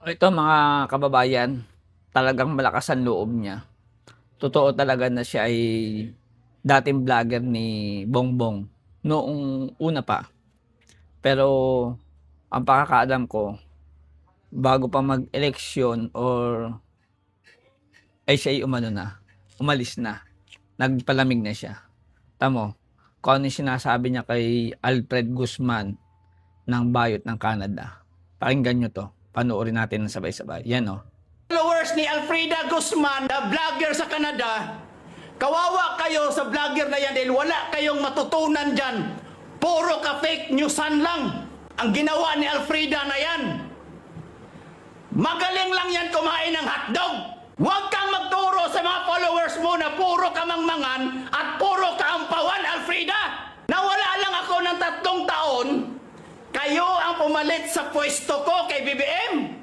Ito mga kababayan, talagang malakas ang loob niya. Totoo talaga na siya ay dating vlogger ni Bongbong noong una pa. Pero ang pagkakaalam ko, bago pa mag-eleksyon or ay siya ay umano na, umalis na, nagpalamig na siya. Tamo, kung ano yung sinasabi niya kay Alfred Guzman ng Bayot ng Canada. Pakinggan nyo to, panoorin natin ng sabay-sabay. Yan o. Followers ni Alfreda Guzman, na vlogger sa Canada, kawawa kayo sa vlogger na yan dahil wala kayong matutunan dyan. Puro ka fake newsan lang ang ginawa ni Alfreda na yan. Magaling lang yan kumain ng hotdog. Huwag kang magturo sa mga followers mo na puro kamangmangan at puro kaampawan, Alfreda. Nawala lang ako ng 3 taon, kayo ang pumalit sa pwesto ko kay BBM.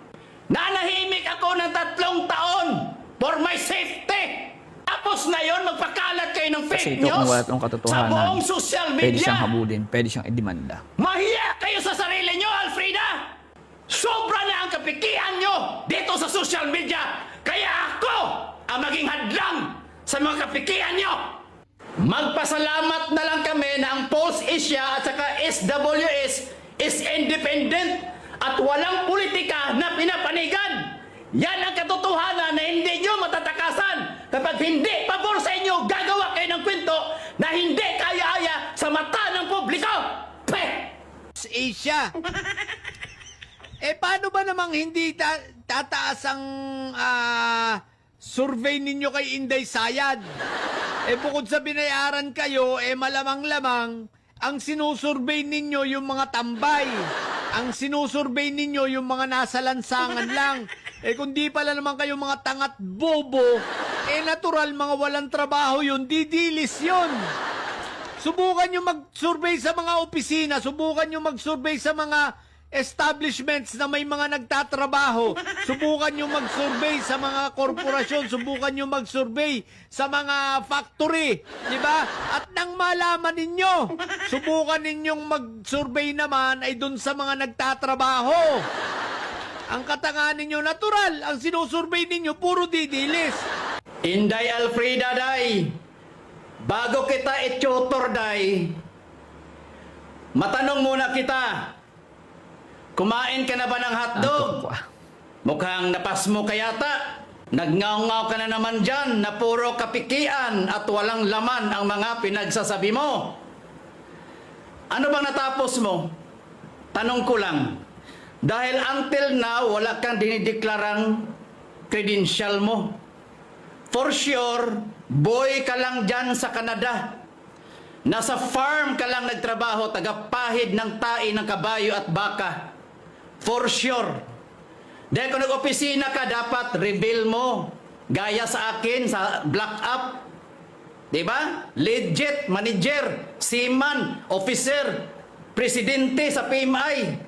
Nanahimik ako ng 3 taon for my safety. Tapos na yon, magpakalat kayo ng Kasi fake ito kung news wala itong sa katotohanan, buong social pwede siyang media. habulin, pwede siyang idemanda. Mahiya kayo sa sarili nyo, Alfreda! Sobra na ang kapikihan nyo dito sa social media. Kaya ako ang maging hadlang sa mga kapikihan nyo. Magpasalamat na lang kami na ang Pulse Asia at saka SWS is independent at walang politika na pinapanigan. Yan ang katotohanan na hindi nyo matatakasan. Kapag hindi pabor sa inyo, gagawa kayo ng kwento na hindi kaya-aya sa mata ng publiko. Peh! Asia. Paano ba namang hindi tataas ang survey ninyo kay Inday Sayad? Bukod sa binayaran kayo, malamang-lamang ang sinusurvey ninyo yung mga tambay. Ang sinusurvey ninyo yung mga nasa lansangan lang. Kung di pala naman kayo mga tangat bobo, natural mga walang trabaho yun, didilis yun. Subukan nyo mag-survey sa mga opisina, subukan nyo mag-survey sa mga establishments na may mga nagtatrabaho, subukan nyo mag-survey sa mga korporasyon, subukan nyo mag-survey sa mga factory, di ba? At nang malaman ninyo, subukan ninyong mag-survey naman ay dun sa mga nagtatrabaho. Ang katangahan ninyo natural, ang sinusurvey ninyo puro didilis. Inday Alfreda, day, bago kita i-tutor, day, matanong muna kita, kumain ka na ba ng hotdog? Mukhang napas mo ka yata. Nagngaw-ngaw ka na naman dyan na puro kapikian at walang laman ang mga pinagsasabi mo. Ano bang natapos mo? Tanong ko lang. Dahil until now, wala kang dinideklarang credential mo. For sure, boy ka lang dyan sa Canada. Nasa farm ka lang nagtrabaho, tagapahid ng tae ng kabayo at baka. For sure. Dahil kung nag-opisina ka, dapat reveal mo. Gaya sa akin, sa Black Up. Diba? Legit, manager, seaman, officer, presidente sa PMI.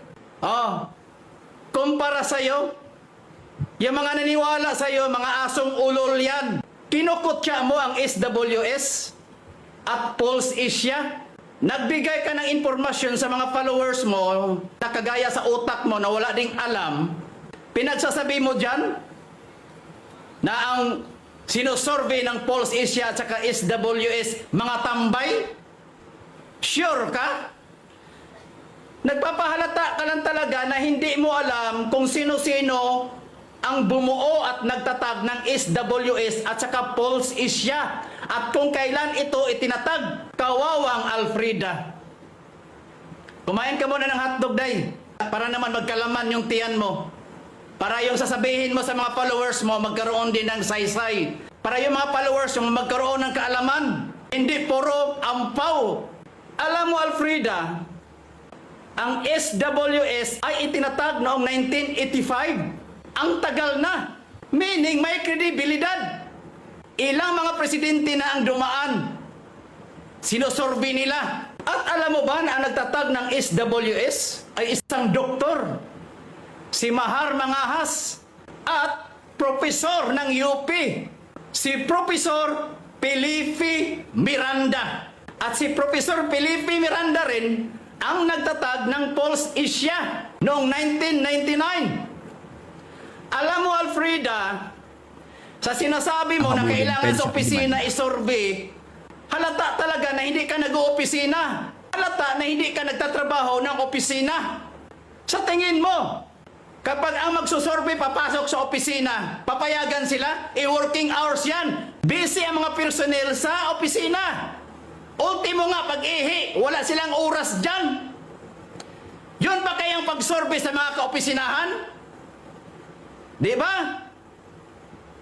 Kumpara sa'yo, yung mga naniwala sa'yo, mga asong ulol yan. Kinukutya mo ang SWS at Pulse Asia. Nagbigay ka ng impormasyon sa mga followers mo na kagaya sa utak mo na wala ding alam. Pinagsasabi mo dyan na ang sinusurvey ng Pulse Asia at saka SWS mga tambay? Sure ka? Nagpapahalata ka lang talaga na hindi mo alam kung sino-sino ang bumuo at nagtatag ng SWS at saka Pulse Asia at kung kailan ito itinatag. Kawawang Alfreda. Kumain ka muna ng hotdog, day, para naman magkalaman yung tiyan mo. Para yung sasabihin mo sa mga followers mo, magkaroon din ng saysay. Para yung mga followers mo magkaroon ng kaalaman. Hindi puro ampaw. Alam mo, Alfreda, ang SWS ay itinatag noong 1985. Ang tagal na. Meaning may kredibilidad. Ilang mga presidente na ang dumaan. Sinusurvey nila. At alam mo ba na ang nagtatag ng SWS ay isang doktor? Si Mahar Mangahas. At profesor ng UP. Si Professor Felipe Miranda. At si Professor Felipe Miranda rin ang nagtatag ng Pulse Asia noong 1999. Alfreda, sa sinasabi mo na Nakabulong kailangan pen sa sa opisina isurvey, halata talaga na hindi ka nag-oopisina. Halata na hindi ka nagtatrabaho ng opisina. Sa tingin mo, kapag ang magsusurvey papasok sa opisina, papayagan sila? Working hours yan. Busy ang mga personnel sa opisina. Ultimo nga, pag-ihi, wala silang oras dyan. Yun ba kayang pag-survey sa mga kaopisinahan? Di ba?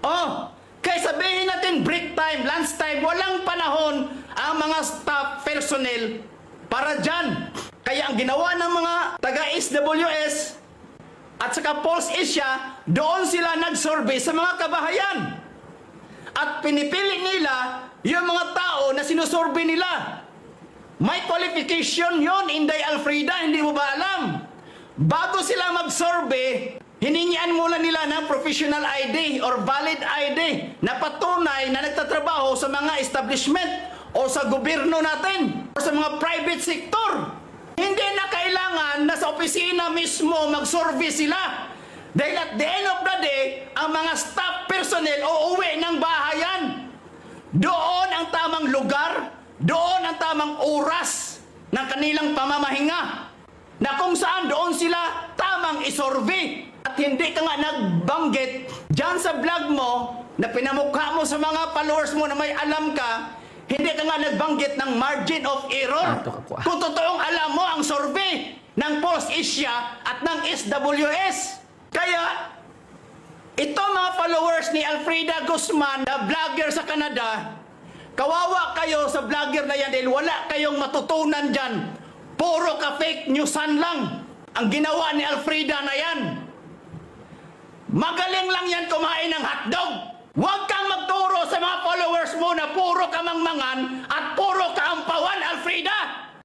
Oh, kaya sabihin natin break time, lunch time, walang panahon ang mga staff personnel para dyan. Kaya ang ginawa ng mga taga-SWS at saka Pulse Asia, doon sila nag-survey sa mga kabahayan. At pinipili nila yung mga tao na sinusurvey nila. May qualification yon, Inday Alfreda, hindi mo ba alam? Bago sila mag-survey, hiningian muna nila ng professional ID or valid ID na patunay na nagtatrabaho sa mga establishment o sa gobyerno natin o sa mga private sector. Hindi na kailangan na sa opisina mismo mag-survey sila. Dahil at the end of the day, ang mga staff personnel uuwi ng bahayan. Doon ang tamang lugar, doon ang tamang oras ng kanilang pamamahinga. Na kung saan doon sila tamang isurvey. At hindi ka nga nagbanggit dyan sa vlog mo na pinamukha mo sa mga followers mo na may alam ka, hindi ka nga nagbanggit ng margin of error. Kung totoong alam mo ang survey ng Pulse Asia at ng SWS. Kaya, ito mga followers ni Alfreda Guzman na vlogger sa Canada, kawawa kayo sa vlogger na yan dahil wala kayong matutunan dyan. Puro ka fake newsan lang ang ginawa ni Alfreda na yan. Magaling lang yan kumain ng hotdog. Huwag kang magturo sa mga followers mo na puro kamangmangan